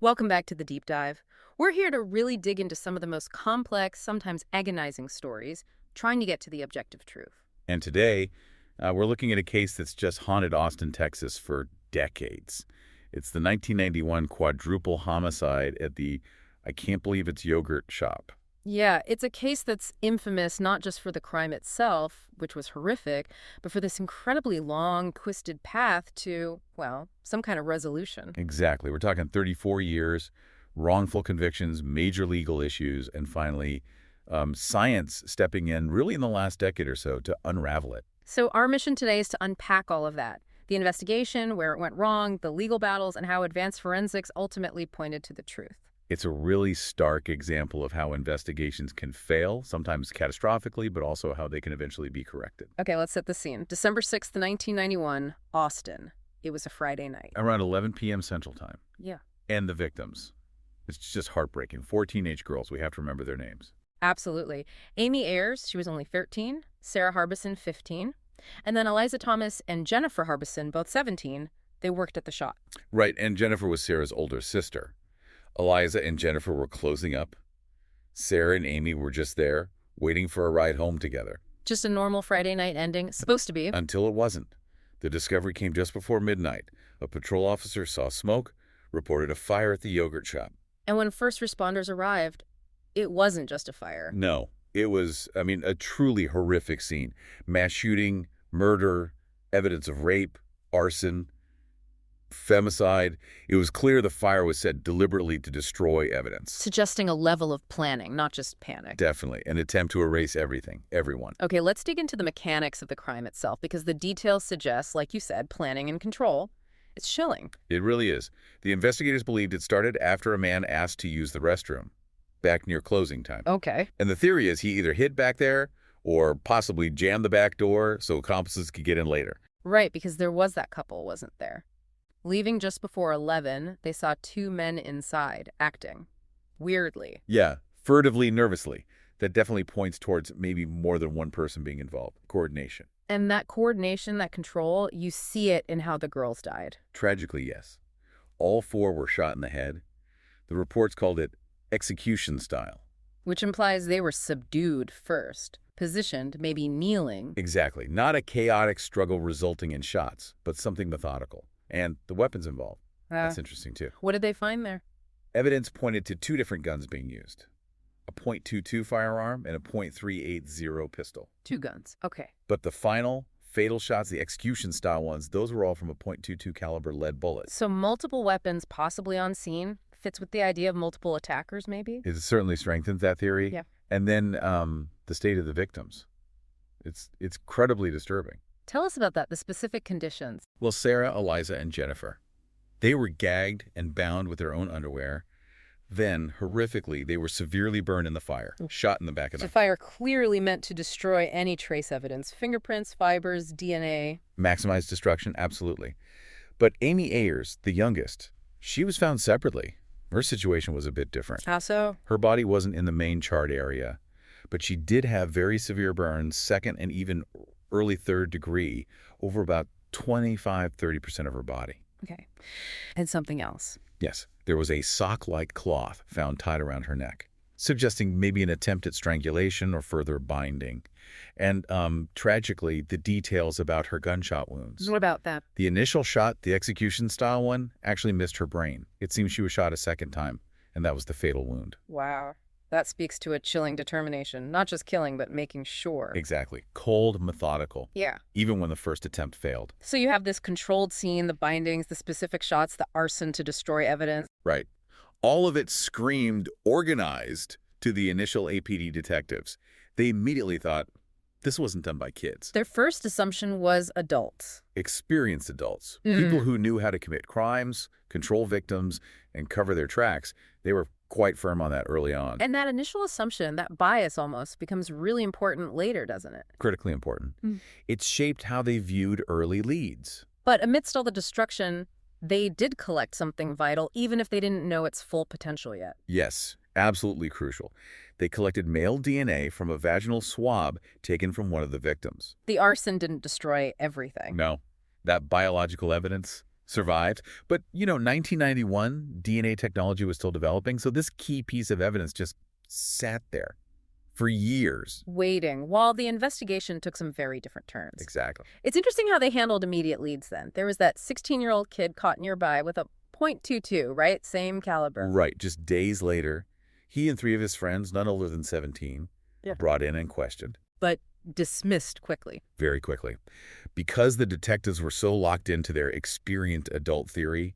Welcome back to the Deep Dive. We're here to really dig into some of the most complex, sometimes agonizing stories, trying to get to the objective truth. And today, we're looking at a case that's just haunted Austin, Texas for decades. It's the 1991 quadruple homicide at the I Can't Believe It's Yogurt shop. Yeah, it's a case that's infamous not just for the crime itself, which was horrific, but for this incredibly long, twisted path to, well, some kind of resolution. Exactly. We're talking 34 years, wrongful convictions, major legal issues, and finally, science stepping in really in the last decade or so to unravel it. So our mission today is to unpack all of that. The investigation, where it went wrong, the legal battles, and how advanced forensics ultimately pointed to the truth. It's a really stark example of how investigations can fail, sometimes catastrophically, but also how they can eventually be corrected. Okay, let's set the scene. December 6th, 1991, Austin. It was a Friday night. Around 11 p.m. Central Time. Yeah. And the victims. It's just heartbreaking. 4 teenage girls. We have to remember their names. Absolutely. Amy Ayers, she was only 13, Sarah Harbison, 15, and then Eliza Thomas and Jennifer Harbison, both 17, they worked at the shop. Right, and Jennifer was Sarah's older sister. Eliza and Jennifer were closing up. Sarah and Amy were just there, waiting for a ride home together. Just a normal Friday night ending, supposed to be. Until it wasn't. The discovery came just before midnight. A patrol officer saw smoke, reported a fire at the yogurt shop. And when first responders arrived, it wasn't just a fire. No, it was, a truly horrific scene. Mass shooting, murder, evidence of rape, arson, femicide. It was clear the fire was set deliberately to destroy evidence. Suggesting a level of planning, not just panic. Definitely. An attempt to erase everything, everyone. Okay, let's dig into the mechanics of the crime itself, because the details suggest, like you said, planning and control. It's chilling. It really is. The investigators believed it started after a man asked to use the restroom, back near closing time. Okay. And the theory is he either hid back there or possibly jammed the back door so accomplices could get in later. Right, because there was that couple, wasn't there? Leaving just before 11, they saw two men inside, acting. Weirdly. Yeah, furtively, nervously. That definitely points towards maybe more than one person being involved. Coordination. And that coordination, that control, you see it in how the girls died. Tragically, yes. All four were shot in the head. The reports called it execution style. Which implies they were subdued first, positioned, maybe kneeling. Exactly. Not a chaotic struggle resulting in shots, but something methodical. And the weapons involved. That's interesting, too. What did they find there? Evidence pointed to two different guns being used. A .22 firearm and a .380 pistol. Two guns. Okay. But the final, fatal shots, the execution-style ones, those were all from a .22 caliber lead bullet. So multiple weapons possibly on scene. Fits with the idea of multiple attackers, maybe? It certainly strengthens that theory. Yeah. And then the state of the victims. It's incredibly disturbing. Tell us about that, the specific conditions. Well, Sarah, Eliza, and Jennifer, they were gagged and bound with their own underwear. Then, horrifically, they were severely burned in the fire, shot in the back of the The fire clearly meant to destroy any trace evidence. Fingerprints, fibers, DNA. Maximize destruction, absolutely. But Amy Ayers, the youngest, she was found separately. Her situation was a bit different. How so? Her body wasn't in the main charred area, but she did have very severe burns, second and even early third degree, over about 25–30% of her body. Okay. And something else. Yes, there was a sock-like cloth found tied around her neck, suggesting maybe an attempt at strangulation or further binding. And tragically, the details about her gunshot wounds. What about that? The initial shot, the execution-style one, actually missed her brain. It seems she was shot a second time, and that was the fatal wound. Wow. That speaks to a chilling determination. Not just killing, but making sure. Exactly. Cold, methodical. Yeah. Even when the first attempt failed. So you have this controlled scene, the bindings, the specific shots, the arson to destroy evidence. Right. All of it screamed organized to the initial APD detectives. They immediately thought, this wasn't done by kids. Their first assumption was adults. Experienced adults. People who knew how to commit crimes, control victims, and cover their tracks. They were quite firm on that early on. And that initial assumption, that bias almost, becomes really important later, doesn't it? Critically important. It shaped how they viewed early leads. But amidst all the destruction, they did collect something vital, even if they didn't know its full potential yet. Yes, absolutely crucial. They collected male DNA from a vaginal swab taken from one of the victims. The arson didn't destroy everything. No, that biological evidence survived. But, 1991, DNA technology was still developing, so this key piece of evidence just sat there for years. Waiting, while the investigation took some very different turns. Exactly. It's interesting how they handled immediate leads then. There was that 16-year-old kid caught nearby with a .22, right? Same caliber. Right. Just days later, he and 3 of his friends, none older than 17, Yeah. brought in and questioned. But dismissed quickly. Very quickly. Because the detectives were so locked into their experienced adult theory,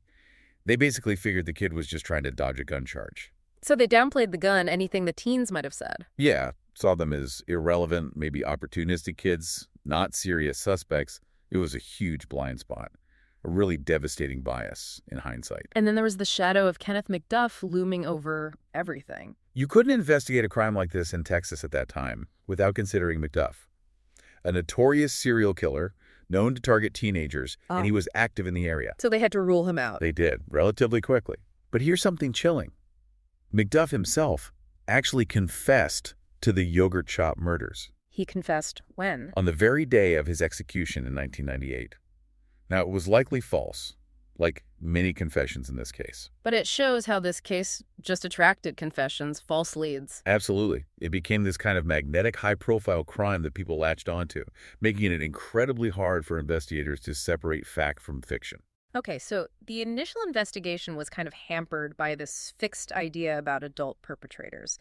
they basically figured the kid was just trying to dodge a gun charge. So they downplayed the gun, anything the teens might have said. Yeah, saw them as irrelevant, maybe opportunistic kids, not serious suspects. It was a huge blind spot, a really devastating bias in hindsight. And then there was the shadow of Kenneth McDuff looming over everything. You couldn't investigate a crime like this in Texas at that time without considering McDuff, a notorious serial killer known to target teenagers, and he was active in the area. So they had to rule him out. They did, relatively quickly. But here's something chilling. McDuff himself actually confessed to the yogurt shop murders. He confessed when? On the very day of his execution in 1998. Now, it was likely false, like many confessions in this case. But it shows how this case just attracted confessions, false leads. Absolutely. It became this kind of magnetic, high-profile crime that people latched onto, making it incredibly hard for investigators to separate fact from fiction. Okay, so the initial investigation was kind of hampered by this fixed idea about adult perpetrators.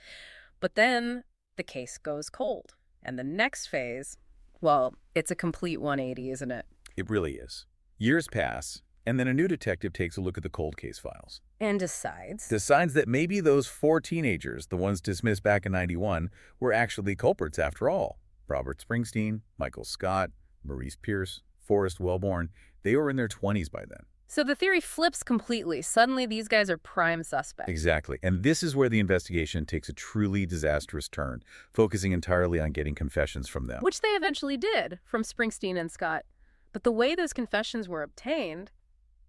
But then the case goes cold. And the next phase, well, it's a complete 180, isn't it? It really is. Years pass, and then a new detective takes a look at the cold case files. And decides That maybe those 4 teenagers, the ones dismissed back in 91, were actually culprits after all. Robert Springsteen, Michael Scott, Maurice Pierce, Forrest Wellborn, they were in their 20s by then. So the theory flips completely. Suddenly, these guys are prime suspects. Exactly. And this is where the investigation takes a truly disastrous turn, focusing entirely on getting confessions from them. Which they eventually did from Springsteen and Scott. But the way those confessions were obtained,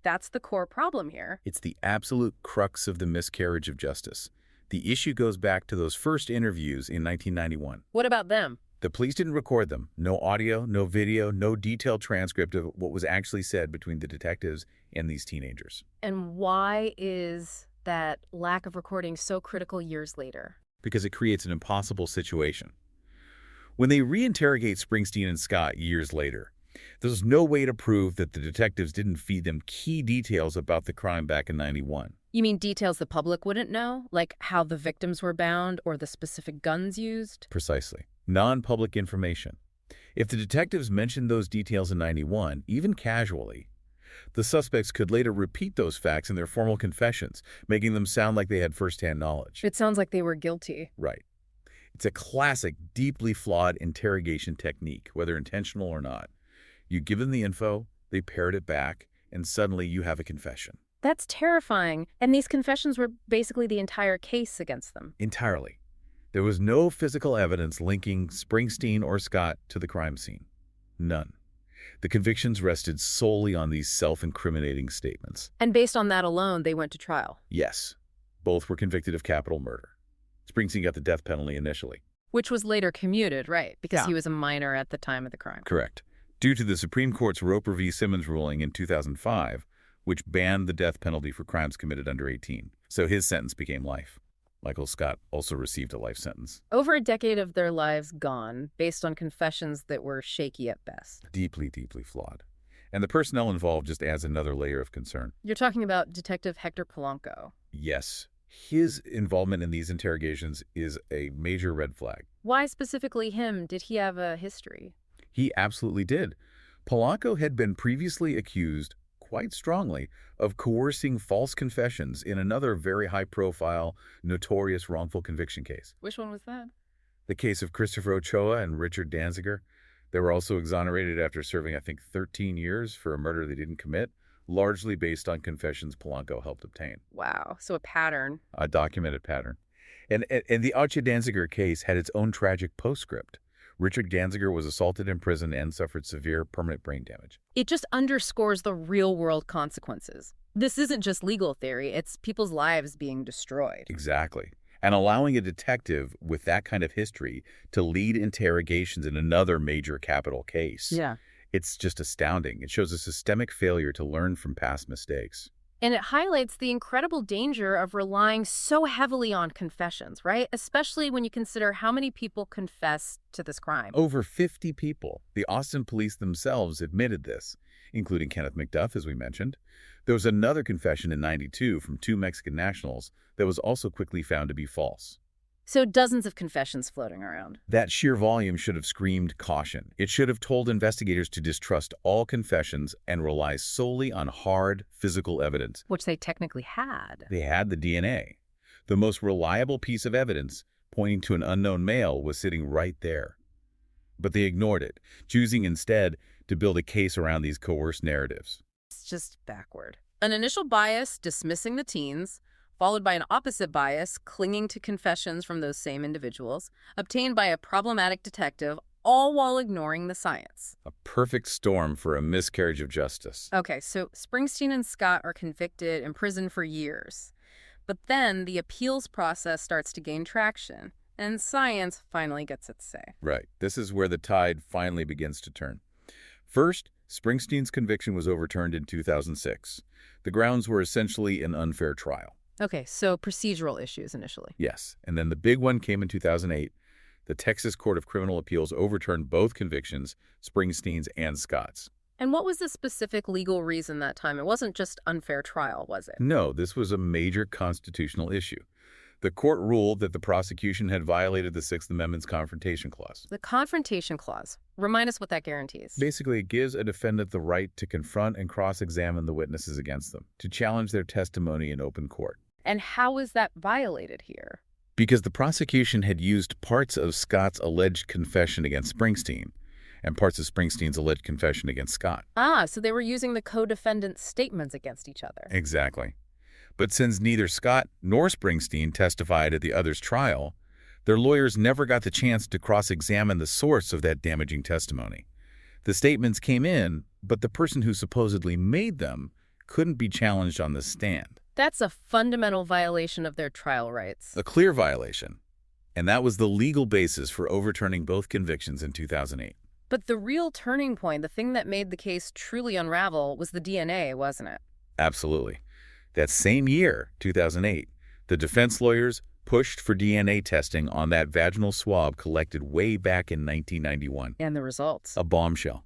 that's the core problem here. It's the absolute crux of the miscarriage of justice. The issue goes back to those first interviews in 1991. What about them? The police didn't record them. No audio, no video, no detailed transcript of what was actually said between the detectives and these teenagers. And why is that lack of recording so critical years later? Because it creates an impossible situation. When they reinterrogate Springsteen and Scott years later, there's no way to prove that the detectives didn't feed them key details about the crime back in 91. You mean details the public wouldn't know? Like how the victims were bound or the specific guns used? Precisely. Non-public information. If the detectives mentioned those details in 91, even casually, the suspects could later repeat those facts in their formal confessions, making them sound like they had first-hand knowledge. It sounds like they were guilty. Right. It's a classic, deeply flawed interrogation technique, whether intentional or not. You give them the info, they parrot it back, and suddenly you have a confession. That's terrifying. And these confessions were basically the entire case against them. Entirely. There was no physical evidence linking Springsteen or Scott to the crime scene. None. The convictions rested solely on these self-incriminating statements. And based on that alone, they went to trial. Yes, both were convicted of capital murder. Springsteen got the death penalty initially. Which was later commuted, right? Because Yeah. he was a minor at the time of the crime. Correct. Due to the Supreme Court's Roper v. Simmons ruling in 2005, which banned the death penalty for crimes committed under 18. So his sentence became life. Michael Scott also received a life sentence. Over a decade of their lives gone, based on confessions that were shaky at best. Deeply, deeply flawed. And the personnel involved just adds another layer of concern. You're talking about Detective Hector Polanco. Yes, his involvement in these interrogations is a major red flag. Why specifically him? Did he have a history? He absolutely did. Polanco had been previously accused, quite strongly, of coercing false confessions in another very high-profile, notorious wrongful conviction case. Which one was that? The case of Christopher Ochoa and Richard Danziger. They were also exonerated after serving, I think, 13 years for a murder they didn't commit, largely based on confessions Polanco helped obtain. Wow, so a pattern. A documented pattern. And the Ochoa Danziger case had its own tragic postscript. Richard Danziger was assaulted in prison and suffered severe permanent brain damage. It just underscores the real-world consequences. This isn't just legal theory, it's people's lives being destroyed. Exactly. And allowing a detective with that kind of history to lead interrogations in another major capital case It's just astounding. It shows a systemic failure to learn from past mistakes. And it highlights the incredible danger of relying so heavily on confessions, right? Especially when you consider how many people confess to this crime. Over 50 people. The Austin police themselves admitted this, including Kenneth McDuff, as we mentioned. There was another confession in '92 from 2 Mexican nationals that was also quickly found to be false. So dozens of confessions floating around. That sheer volume should have screamed caution. It should have told investigators to distrust all confessions and rely solely on hard, physical evidence. Which they technically had. They had the DNA. The most reliable piece of evidence, pointing to an unknown male, was sitting right there. But they ignored it, choosing instead to build a case around these coerced narratives. It's just backward. An initial bias dismissing the teens, followed by an opposite bias clinging to confessions from those same individuals, obtained by a problematic detective, all while ignoring the science. A perfect storm for a miscarriage of justice. Okay, so Springsteen and Scott are convicted, imprisoned for years. But then the appeals process starts to gain traction, and science finally gets its say. Right. This is where the tide finally begins to turn. First, Springsteen's conviction was overturned in 2006. The grounds were essentially an unfair trial. Okay, so procedural issues initially. Yes, and then the big one came in 2008. The Texas Court of Criminal Appeals overturned both convictions, Springsteen's and Scott's. And what was the specific legal reason that time? It wasn't just unfair trial, was it? No, this was a major constitutional issue. The court ruled that the prosecution had violated the Sixth Amendment's Confrontation Clause. The Confrontation Clause. Remind us what that guarantees. Basically, it gives a defendant the right to confront and cross-examine the witnesses against them, to challenge their testimony in open court. And how is that violated here? Because the prosecution had used parts of Scott's alleged confession against Springsteen and parts of Springsteen's alleged confession against Scott. Ah, so they were using the co-defendants' statements against each other. Exactly. But since neither Scott nor Springsteen testified at the other's trial, their lawyers never got the chance to cross-examine the source of that damaging testimony. The statements came in, but the person who supposedly made them couldn't be challenged on the stand. That's a fundamental violation of their trial rights. A clear violation. And that was the legal basis for overturning both convictions in 2008. But the real turning point, the thing that made the case truly unravel, was the DNA, wasn't it? Absolutely. That same year, 2008, the defense lawyers pushed for DNA testing on that vaginal swab collected way back in 1991. And the results? A bombshell.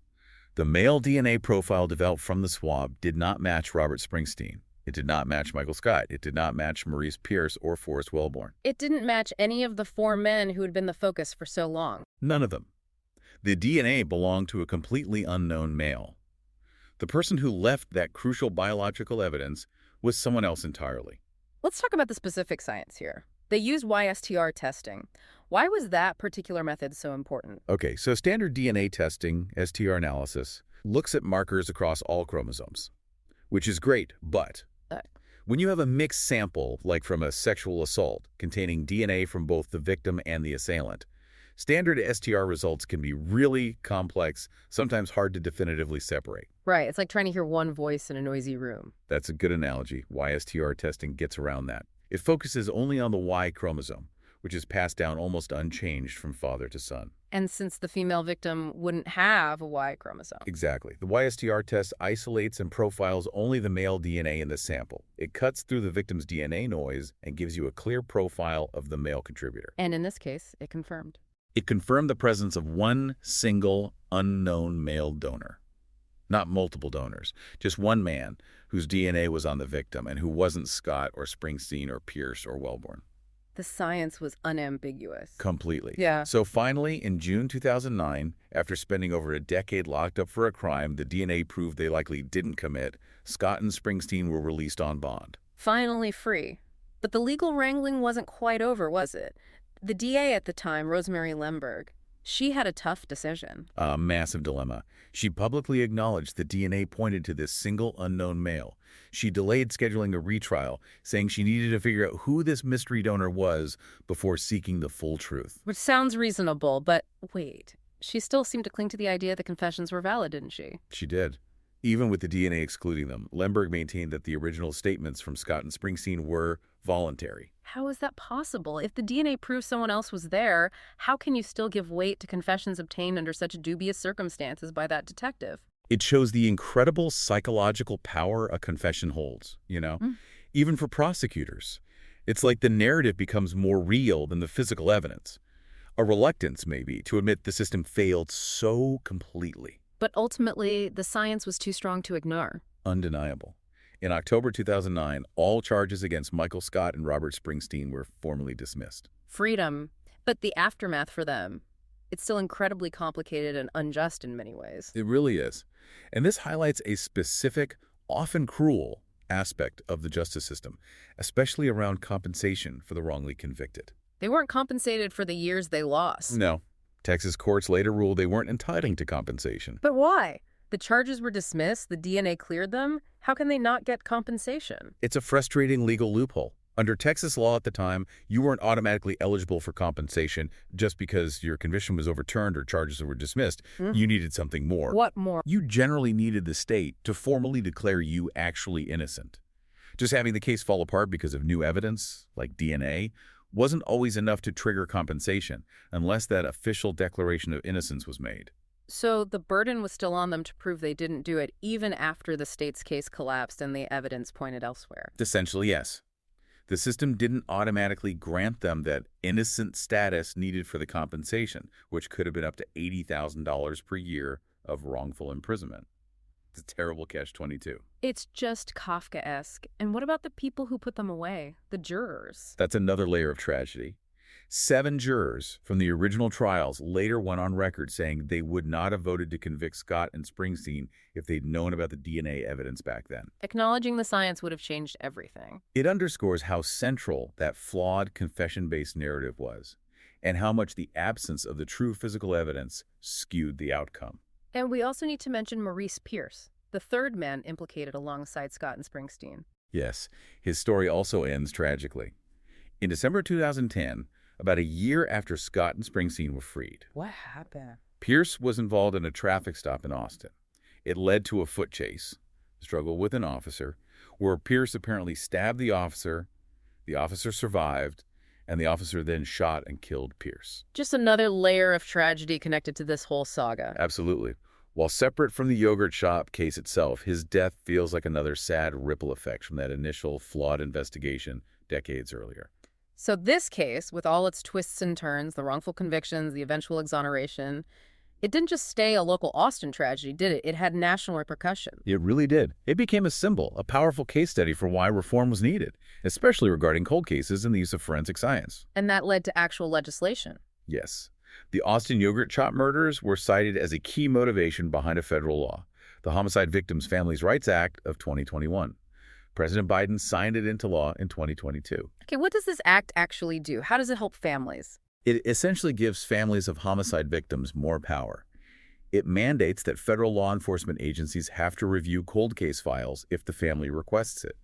The male DNA profile developed from the swab did not match Robert Springsteen. It did not match Michael Scott. It did not match Maurice Pierce or Forrest Wellborn. It didn't match any of the 4 men who had been the focus for so long. None of them. The DNA belonged to a completely unknown male. The person who left that crucial biological evidence was someone else entirely. Let's talk about the specific science here. They used YSTR testing. Why was that particular method so important? Okay, so standard DNA testing, STR analysis, looks at markers across all chromosomes, which is great, but when you have a mixed sample, like from a sexual assault, containing DNA from both the victim and the assailant, standard STR results can be really complex, sometimes hard to definitively separate. Right, it's like trying to hear one voice in a noisy room. That's a good analogy. YSTR testing gets around that. It focuses only on the Y chromosome, which is passed down almost unchanged from father to son. And since the female victim wouldn't have a Y chromosome. Exactly. The YSTR test isolates and profiles only the male DNA in the sample. It cuts through the victim's DNA noise and gives you a clear profile of the male contributor. And in this case, it confirmed. It confirmed the presence of one single unknown male donor. Not multiple donors, just one man whose DNA was on the victim and who wasn't Scott or Springsteen or Pierce or Wellborn. The science was unambiguous. Completely. Yeah. So finally, in June 2009, after spending over a decade locked up for a crime the DNA proved they likely didn't commit, Scott and Springsteen were released on bond. Finally free. But the legal wrangling wasn't quite over, was it? The DA at the time, Rosemary Lemberg, she had a tough decision. A massive dilemma. She publicly acknowledged the DNA pointed to this single unknown male. She delayed scheduling a retrial, saying she needed to figure out who this mystery donor was before seeking the full truth. Which sounds reasonable, but wait. She still seemed to cling to the idea the confessions were valid, didn't she? She did. Even with the DNA excluding them, Lemberg maintained that the original statements from Scott and Springsteen were voluntary. How is that possible? If the DNA proves someone else was there, how can you still give weight to confessions obtained under such dubious circumstances by that detective? It shows the incredible psychological power a confession holds, Mm. even for prosecutors. It's like the narrative becomes more real than the physical evidence. A reluctance, maybe, to admit the system failed so completely. But ultimately, the science was too strong to ignore. Undeniable. In October 2009, all charges against Michael Scott and Robert Springsteen were formally dismissed. Freedom, but the aftermath for them, it's still incredibly complicated and unjust in many ways. It really is. And this highlights a specific, often cruel, aspect of the justice system, especially around compensation for the wrongly convicted. They weren't compensated for the years they lost. No. Texas courts later ruled they weren't entitled to compensation. But why? The charges were dismissed, the DNA cleared them. How can they not get compensation? It's a frustrating legal loophole. Under Texas law at the time, you weren't automatically eligible for compensation just because your conviction was overturned or charges were dismissed. You needed something more. What more? You generally needed the state to formally declare you actually innocent. Just having the case fall apart because of new evidence, like DNA, wasn't always enough to trigger compensation, unless that official declaration of innocence was made. So the burden was still on them to prove they didn't do it even after the state's case collapsed and the evidence pointed elsewhere. Essentially, yes. The system didn't automatically grant them that innocent status needed for the compensation, which could have been up to $80,000 per year of wrongful imprisonment. It's a terrible catch-22. It's just Kafkaesque. And what about the people who put them away? The jurors? That's another layer of tragedy. 7 jurors from the original trials later went on record saying they would not have voted to convict Scott and Springsteen if they'd known about the DNA evidence back then. Acknowledging the science would have changed everything. It underscores how central that flawed confession-based narrative was, and how much the absence of the true physical evidence skewed the outcome. And we also need to mention Maurice Pierce, the third man implicated alongside Scott and Springsteen. Yes, his story also ends tragically. In December 2010, about a year after Scott and Springsteen were freed, What happened? Pierce was involved in a traffic stop in Austin. It led to a foot chase, struggle with an officer, where Pierce apparently stabbed the officer survived, and the officer then shot and killed Pierce. Just another layer of tragedy connected to this whole saga. Absolutely. While separate from the yogurt shop case itself, his death feels like another sad ripple effect from that initial flawed investigation decades earlier. So this case, with all its twists and turns, the wrongful convictions, the eventual exoneration, it didn't just stay a local Austin tragedy, did it? It had national repercussions. It really did. It became a symbol, a powerful case study for why reform was needed, especially regarding cold cases and the use of forensic science. And that led to actual legislation. Yes. The Austin yogurt shop murders were cited as a key motivation behind a federal law, the Homicide Victims' Families' Rights Act of 2021. President Biden signed it into law in 2022. Okay, what does this act actually do? How does it help families? It essentially gives families of homicide victims more power. It mandates that federal law enforcement agencies have to review cold case files if the family requests it.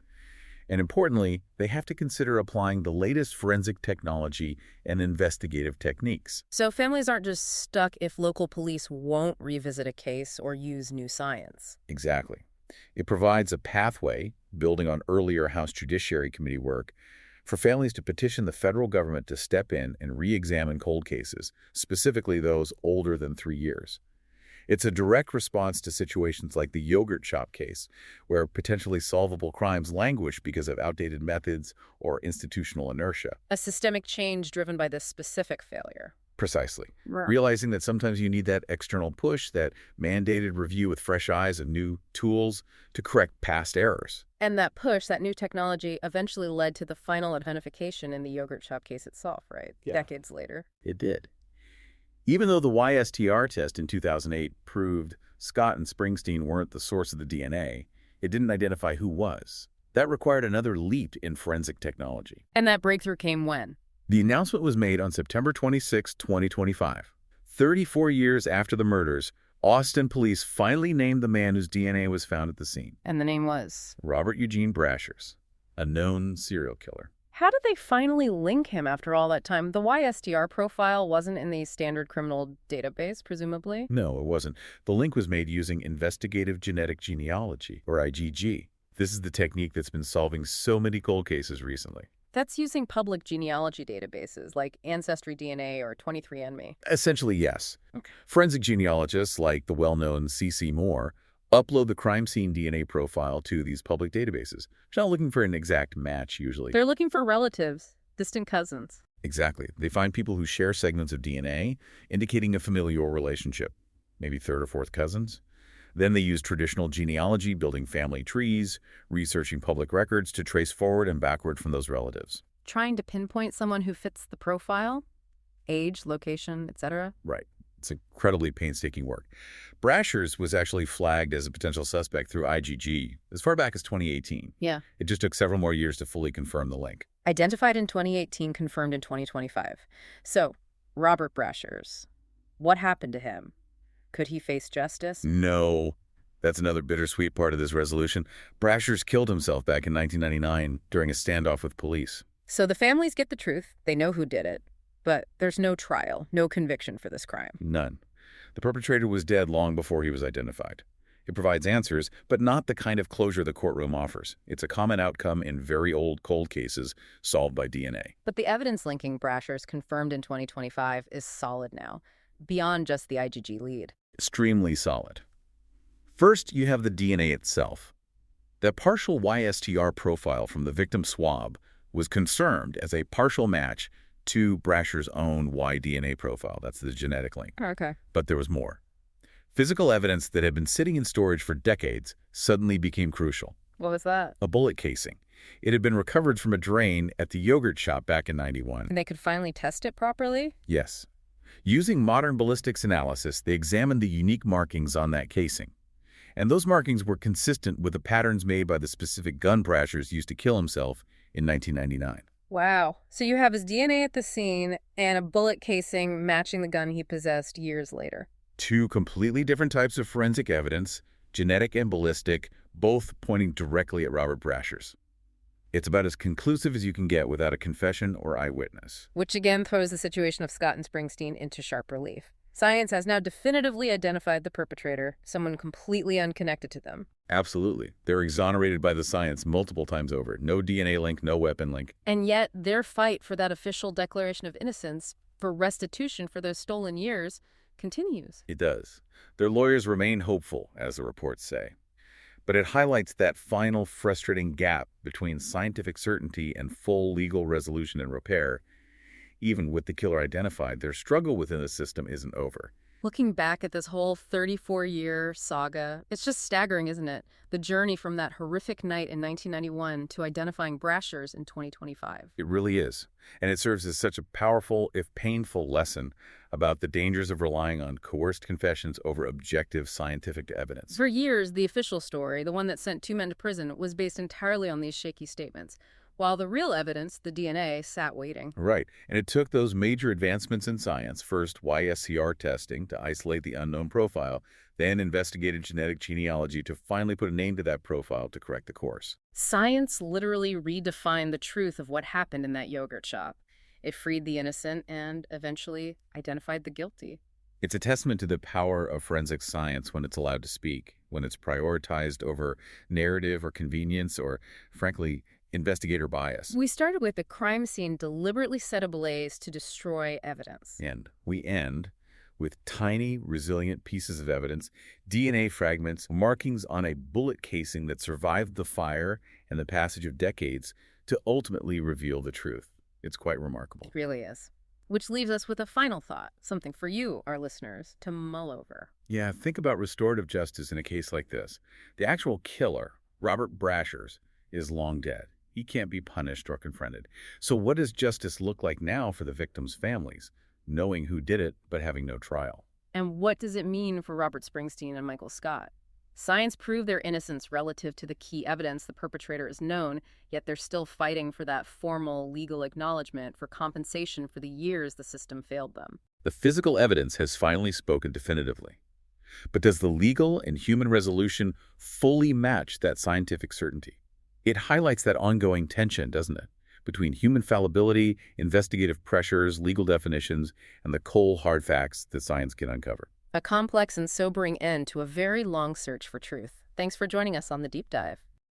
And importantly, they have to consider applying the latest forensic technology and investigative techniques. So families aren't just stuck if local police won't revisit a case or use new science. Exactly. It provides a pathway, building on earlier House Judiciary Committee work, for families to petition the federal government to step in and re-examine cold cases, specifically those older than 3 years. It's a direct response to situations like the yogurt shop case, where potentially solvable crimes languish because of outdated methods or institutional inertia. A systemic change driven by this specific failure. Precisely. Right. Realizing that sometimes you need that external push, that mandated review with fresh eyes and new tools to correct past errors. And that push, that new technology, eventually led to the final identification in the yogurt shop case itself, right? Yeah. Decades later. It did. Even though the YSTR test in 2008 proved Scott and Springsteen weren't the source of the DNA, it didn't identify who was. That required another leap in forensic technology. And that breakthrough came when? The announcement was made on September 26, 2025. 34 years after the murders, Austin police finally named the man whose DNA was found at the scene. And the name was? Robert Eugene Brashers, a known serial killer. How did they finally link him after all that time? The YSTR profile wasn't in the standard criminal database, presumably. No, it wasn't. The link was made using investigative genetic genealogy, or IgG. This is the technique that's been solving so many cold cases recently. That's using public genealogy databases like Ancestry DNA or 23andMe. Essentially, yes. Okay. Forensic genealogists, like the well-known C.C. Moore, upload the crime scene DNA profile to these public databases. They're not looking for an exact match, usually. They're looking for relatives, distant cousins. Exactly. They find people who share segments of DNA, indicating a familial relationship, maybe third or fourth cousins. Then they use traditional genealogy, building family trees, researching public records to trace forward and backward from those relatives. Trying to pinpoint someone who fits the profile, age, location, etc. Right. It's incredibly painstaking work. Brasher's was actually flagged as a potential suspect through IgG as far back as 2018. Yeah. It just took several more years to fully confirm the link. Identified in 2018, confirmed in 2025. So, Robert Brasher's. What happened to him? Could he face justice? No. That's another bittersweet part of this resolution. Brasher's killed himself back in 1999 during a standoff with police. So the families get the truth. They know who did it. But there's no trial, no conviction for this crime. None. The perpetrator was dead long before he was identified. It provides answers, but not the kind of closure the courtroom offers. It's a common outcome in very old cold cases solved by DNA. But the evidence linking Brasher's confirmed in 2025 is solid now, beyond just the IgG lead. Extremely solid. First, you have the DNA itself. That partial YSTR profile from the victim swab was confirmed as a partial match to Brasher's own Y-DNA profile. That's the genetic link. Okay. But there was more. Physical evidence that had been sitting in storage for decades suddenly became crucial. What was that? A bullet casing. It had been recovered from a drain at the yogurt shop back in '91. And they could finally test it properly? Yes. Using modern ballistics analysis, they examined the unique markings on that casing. And those markings were consistent with the patterns made by the specific gun Brasher's used to kill himself in 1999. Wow. So you have his DNA at the scene and a bullet casing matching the gun he possessed years later. Two completely different types of forensic evidence, genetic and ballistic, both pointing directly at Robert Brasher's. It's about as conclusive as you can get without a confession or eyewitness. Which again throws the situation of Scott and Springsteen into sharp relief. Science has now definitively identified the perpetrator, someone completely unconnected to them. Absolutely. They're exonerated by the science multiple times over. No DNA link, no weapon link. And yet their fight for that official declaration of innocence, for restitution for those stolen years, continues. It does. Their lawyers remain hopeful, as the reports say. But it highlights that final frustrating gap between scientific certainty and full legal resolution and repair. Even with the killer identified, their struggle within the system isn't over. Looking back at this whole 34-year saga, it's just staggering, isn't it? The journey from that horrific night in 1991 to identifying Brasher's in 2025. It really is. And it serves as such a powerful, if painful, lesson about the dangers of relying on coerced confessions over objective scientific evidence. For years, the official story, the one that sent two men to prison, was based entirely on these shaky statements, while the real evidence, the DNA, sat waiting. Right. And it took those major advancements in science, first YSCR testing to isolate the unknown profile, then investigated genetic genealogy to finally put a name to that profile to correct the course. Science literally redefined the truth of what happened in that yogurt shop. It freed the innocent and eventually identified the guilty. It's a testament to the power of forensic science when it's allowed to speak, when it's prioritized over narrative or convenience or, frankly, investigator bias. We started with a crime scene deliberately set ablaze to destroy evidence. And we end with tiny, resilient pieces of evidence, DNA fragments, markings on a bullet casing that survived the fire and the passage of decades to ultimately reveal the truth. It's quite remarkable. It really is. Which leaves us with a final thought, something for you, our listeners, to mull over. Yeah, think about restorative justice in a case like this. The actual killer, Robert Brasher's, is long dead. He can't be punished or confronted. So what does justice look like now for the victims' families, knowing who did it but having no trial? And what does it mean for Robert Springsteen and Michael Scott? Science proved their innocence relative to the key evidence the perpetrator is known, yet they're still fighting for that formal legal acknowledgement for compensation for the years the system failed them. The physical evidence has finally spoken definitively. But does the legal and human resolution fully match that scientific certainty? It highlights that ongoing tension, doesn't it? between human fallibility, investigative pressures, legal definitions, and the cold, hard facts that science can uncover. A complex and sobering end to a very long search for truth. Thanks for joining us on the deep dive.